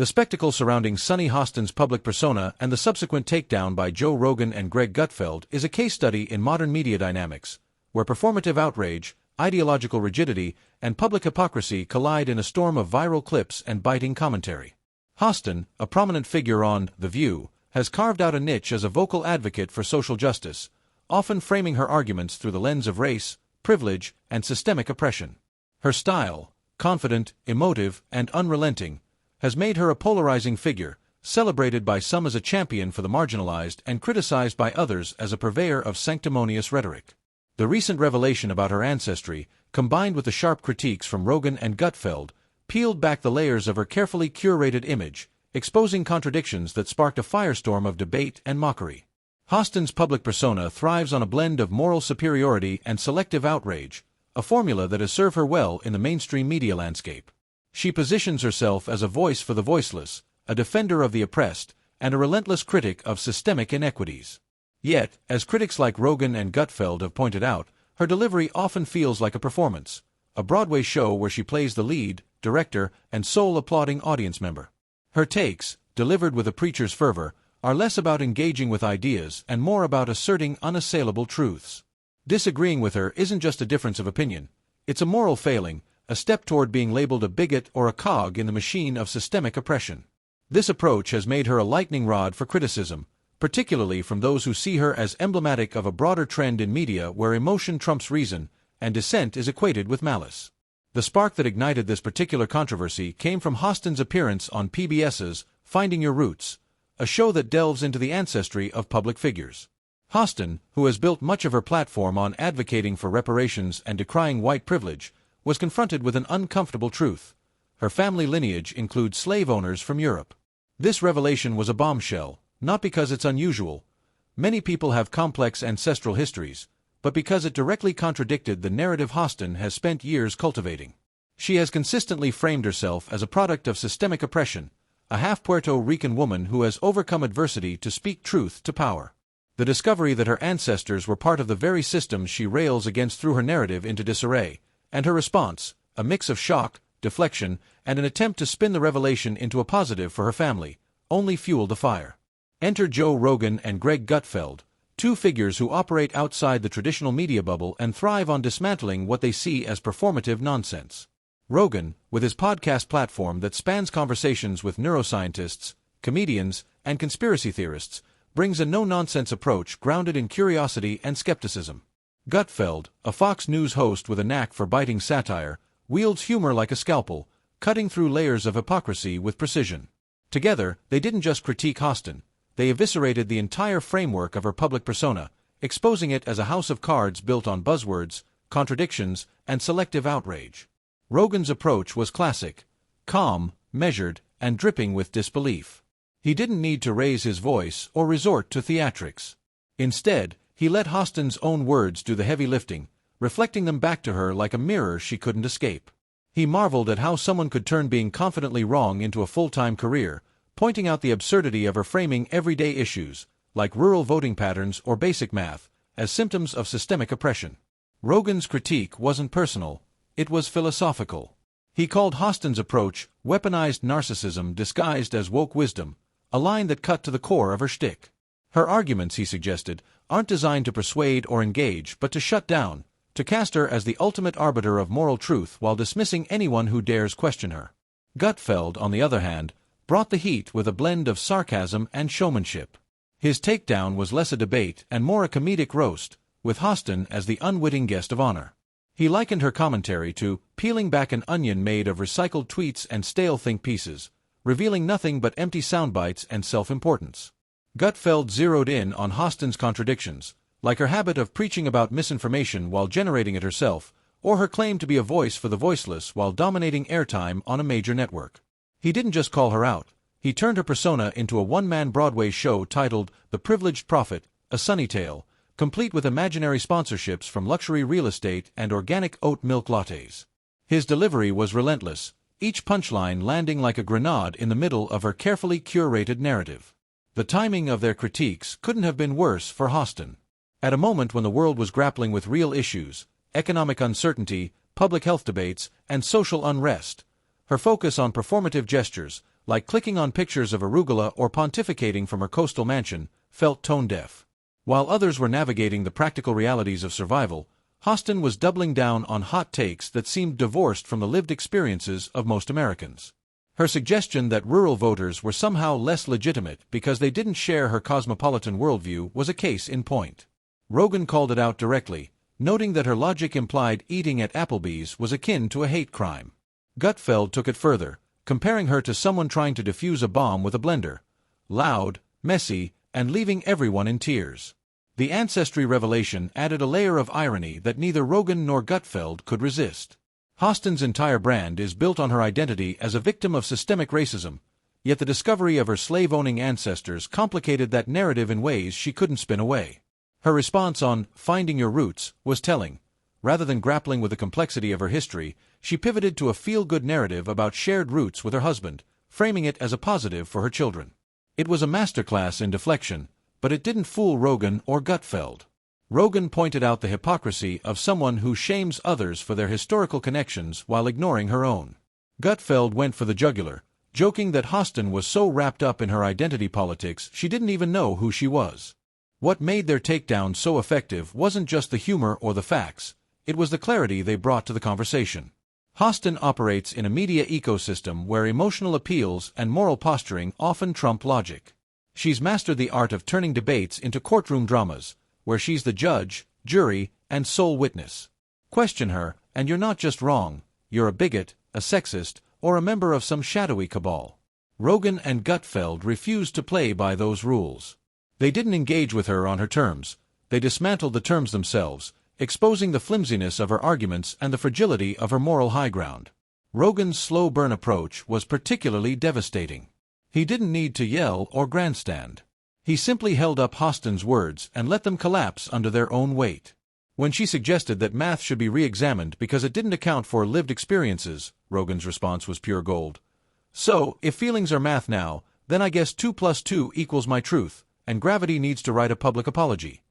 The spectacle surrounding Sunny Hostin's public persona and the subsequent takedown by Joe Rogan and Gutfeld is a case study in modern media dynamics, where performative outrage, ideological rigidity, and public hypocrisy collide in a storm of viral clips and biting commentary. Hostin, a prominent figure on The View, has carved out a niche as a vocal advocate for social justice, often framing her arguments through the lens of race, privilege, and systemic oppression. Her style, confident, emotive, and unrelenting, has made her a polarizing figure, celebrated by some as a champion for the marginalized and criticized by others as a purveyor of sanctimonious rhetoric. The recent revelation about her ancestry, combined with the sharp critiques from Rogan and Gutfeld, peeled back the layers of her carefully curated image, exposing contradictions that sparked a firestorm of debate and mockery. Hostin's public persona thrives on a blend of moral superiority and selective outrage, a formula that has served her well in the mainstream media landscape. She positions herself as a voice for the voiceless, a defender of the oppressed, and a relentless critic of systemic inequities. Yet, as critics like Rogan and Gutfeld have pointed out, her delivery often feels like a performance, a Broadway show where she plays the lead, director, and sole applauding audience member. Her takes, delivered with a preacher's fervor, are less about engaging with ideas and more about asserting unassailable truths. Disagreeing with her isn't just a difference of opinion, it's a moral failing, a step toward being labeled a bigot or a cog in the machine of systemic oppression. This approach has made her a lightning rod for criticism, particularly from those who see her as emblematic of a broader trend in media where emotion trumps reason, and dissent is equated with malice. The spark that ignited this particular controversy came from Hostin's appearance on PBS's Finding Your Roots, a show that delves into the ancestry of public figures. Hostin, who has built much of her platform on advocating for reparations and decrying white privilege, was confronted with an uncomfortable truth. Her family lineage includes slave owners from Europe. This revelation was a bombshell, not because it's unusual. Many people have complex ancestral histories, but because it directly contradicted the narrative Hostin has spent years cultivating. She has consistently framed herself as a product of systemic oppression, a half Puerto Rican woman who has overcome adversity to speak truth to power. The discovery that her ancestors were part of the very systems she rails against threw her narrative into disarray, and her response, a mix of shock, deflection, and an attempt to spin the revelation into a positive for her family, only fueled the fire. Enter Joe Rogan and Gutfeld, two figures who operate outside the traditional media bubble and thrive on dismantling what they see as performative nonsense. Rogan, with his podcast platform that spans conversations with neuroscientists, comedians, and conspiracy theorists, brings a no-nonsense approach grounded in curiosity and skepticism. Gutfeld, a Fox News host with a knack for biting satire, wields humor like a scalpel, cutting through layers of hypocrisy with precision. Together, they didn't just critique Hostin, they eviscerated the entire framework of her public persona, exposing it as a house of cards built on buzzwords, contradictions, and selective outrage. Rogan's approach was classic, calm, measured, and dripping with disbelief. He didn't need to raise his voice or resort to theatrics. Instead, he let Hostin's own words do the heavy lifting, reflecting them back to her like a mirror she couldn't escape. He marveled at how someone could turn being confidently wrong into a full-time career, pointing out the absurdity of her framing everyday issues, like rural voting patterns or basic math, as symptoms of systemic oppression. Rogan's critique wasn't personal, it was philosophical. He called Hostin's approach weaponized narcissism disguised as woke wisdom, a line that cut to the core of her shtick. Her arguments, he suggested, aren't designed to persuade or engage but to shut down, to cast her as the ultimate arbiter of moral truth while dismissing anyone who dares question her. Gutfeld, on the other hand, brought the heat with a blend of sarcasm and showmanship. His takedown was less a debate and more a comedic roast, with Hostin as the unwitting guest of honor. He likened her commentary to peeling back an onion made of recycled tweets and stale think pieces, revealing nothing but empty soundbites and self-importance. Gutfeld zeroed in on Hostin's contradictions, like her habit of preaching about misinformation while generating it herself, or her claim to be a voice for the voiceless while dominating airtime on a major network. He didn't just call her out, he turned her persona into a one-man Broadway show titled The Privileged Prophet, a sunny tale, complete with imaginary sponsorships from luxury real estate and organic oat milk lattes. His delivery was relentless, each punchline landing like a grenade in the middle of her carefully curated narrative. The timing of their critiques couldn't have been worse for Hostin. At a moment when the world was grappling with real issues, economic uncertainty, public health debates, and social unrest, her focus on performative gestures, like clicking on pictures of arugula or pontificating from her coastal mansion, felt tone-deaf. While others were navigating the practical realities of survival, Hostin was doubling down on hot takes that seemed divorced from the lived experiences of most Americans. Her suggestion that rural voters were somehow less legitimate because they didn't share her cosmopolitan worldview was a case in point. Rogan called it out directly, noting that her logic implied eating at Applebee's was akin to a hate crime. Gutfeld took it further, comparing her to someone trying to defuse a bomb with a blender. Loud, messy, and leaving everyone in tears. The ancestry revelation added a layer of irony that neither Rogan nor Gutfeld could resist. Hostin's entire brand is built on her identity as a victim of systemic racism, yet the discovery of her slave-owning ancestors complicated that narrative in ways she couldn't spin away. Her response on "Finding Your Roots" was telling. Rather than grappling with the complexity of her history, she pivoted to a feel-good narrative about shared roots with her husband, framing it as a positive for her children. It was a masterclass in deflection, but it didn't fool Rogan or Gutfeld. Rogan pointed out the hypocrisy of someone who shames others for their historical connections while ignoring her own. Gutfeld went for the jugular, joking that Hostin was so wrapped up in her identity politics she didn't even know who she was. What made their takedown so effective wasn't just the humor or the facts, it was the clarity they brought to the conversation. Hostin operates in a media ecosystem where emotional appeals and moral posturing often trump logic. She's mastered the art of turning debates into courtroom dramas, where she's the judge, jury, and sole witness. Question her, and you're not just wrong, you're a bigot, a sexist, or a member of some shadowy cabal. Rogan and Gutfeld refused to play by those rules. They didn't engage with her on her terms, they dismantled the terms themselves, exposing the flimsiness of her arguments and the fragility of her moral high ground. Rogan's slow-burn approach was particularly devastating. He didn't need to yell or grandstand. He simply held up Hostin's words and let them collapse under their own weight. When she suggested that math should be re-examined because it didn't account for lived experiences, Rogan's response was pure gold. So, if feelings are math now, then I guess 2 plus 2 equals my truth, and gravity needs to write a public apology.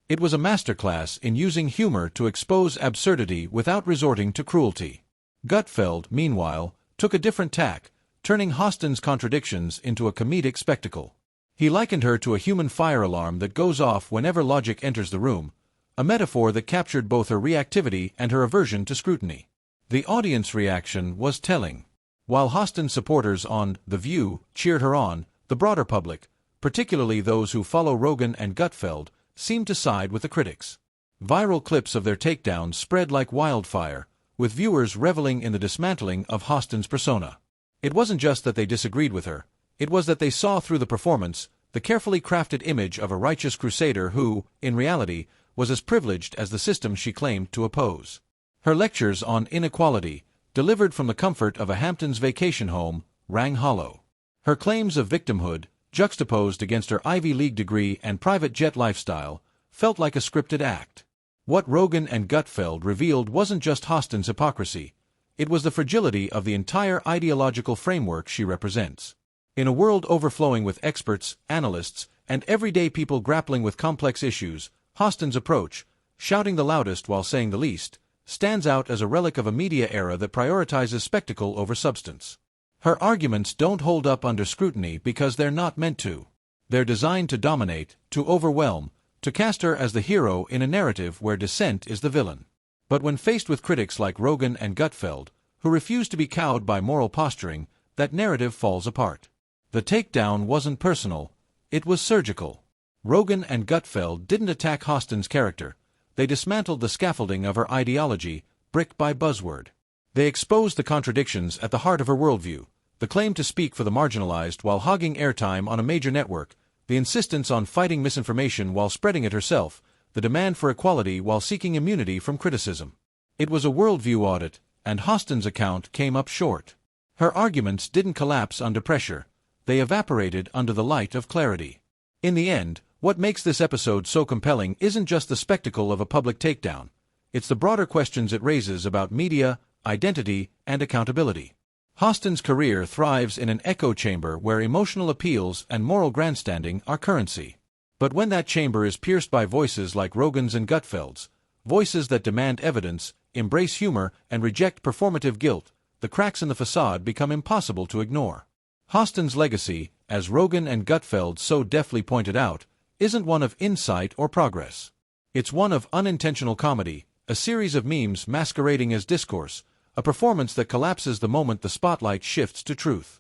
It was a masterclass in using humor to expose absurdity without resorting to cruelty. Gutfeld, meanwhile, took a different tack, turning Hostin's contradictions into a comedic spectacle. He likened her to a human fire alarm that goes off whenever logic enters the room, a metaphor that captured both her reactivity and her aversion to scrutiny. The audience reaction was telling. While Hostin supporters on The View cheered her on, the broader public, particularly those who follow Rogan and Gutfeld, seemed to side with the critics. Viral clips of their takedowns spread like wildfire, with viewers reveling in the dismantling of Hostin's persona. It wasn't just that they disagreed with her, it was that they saw through the performance, the carefully crafted image of a righteous crusader who, in reality, was as privileged as the system she claimed to oppose. Her lectures on inequality, delivered from the comfort of a Hamptons vacation home, rang hollow. Her claims of victimhood, juxtaposed against her Ivy League degree and private jet lifestyle, felt like a scripted act. What Rogan and Gutfeld revealed wasn't just Hostin's hypocrisy, it was the fragility of the entire ideological framework she represents. In a world overflowing with experts, analysts, and everyday people grappling with complex issues, Hostin's approach, shouting the loudest while saying the least, stands out as a relic of a media era that prioritizes spectacle over substance. Her arguments don't hold up under scrutiny because they're not meant to. They're designed to dominate, to overwhelm, to cast her as the hero in a narrative where dissent is the villain. But when faced with critics like Rogan and Gutfeld, who refuse to be cowed by moral posturing, that narrative falls apart. The takedown wasn't personal, it was surgical. Rogan and Gutfeld didn't attack Hostin's character, they dismantled the scaffolding of her ideology, brick by buzzword. They exposed the contradictions at the heart of her worldview, the claim to speak for the marginalized while hogging airtime on a major network, the insistence on fighting misinformation while spreading it herself, the demand for equality while seeking immunity from criticism. It was a worldview audit, and Hostin's account came up short. Her arguments didn't collapse under pressure, they evaporated under the light of clarity. In the end, what makes this episode so compelling isn't just the spectacle of a public takedown, it's the broader questions it raises about media, identity, and accountability. Hostin's career thrives in an echo chamber where emotional appeals and moral grandstanding are currency. But when that chamber is pierced by voices like Rogan's and Gutfeld's, voices that demand evidence, embrace humor, and reject performative guilt, the cracks in the facade become impossible to ignore. Hostin's legacy, as Rogan and Gutfeld so deftly pointed out, isn't one of insight or progress. It's one of unintentional comedy, a series of memes masquerading as discourse, a performance that collapses the moment the spotlight shifts to truth.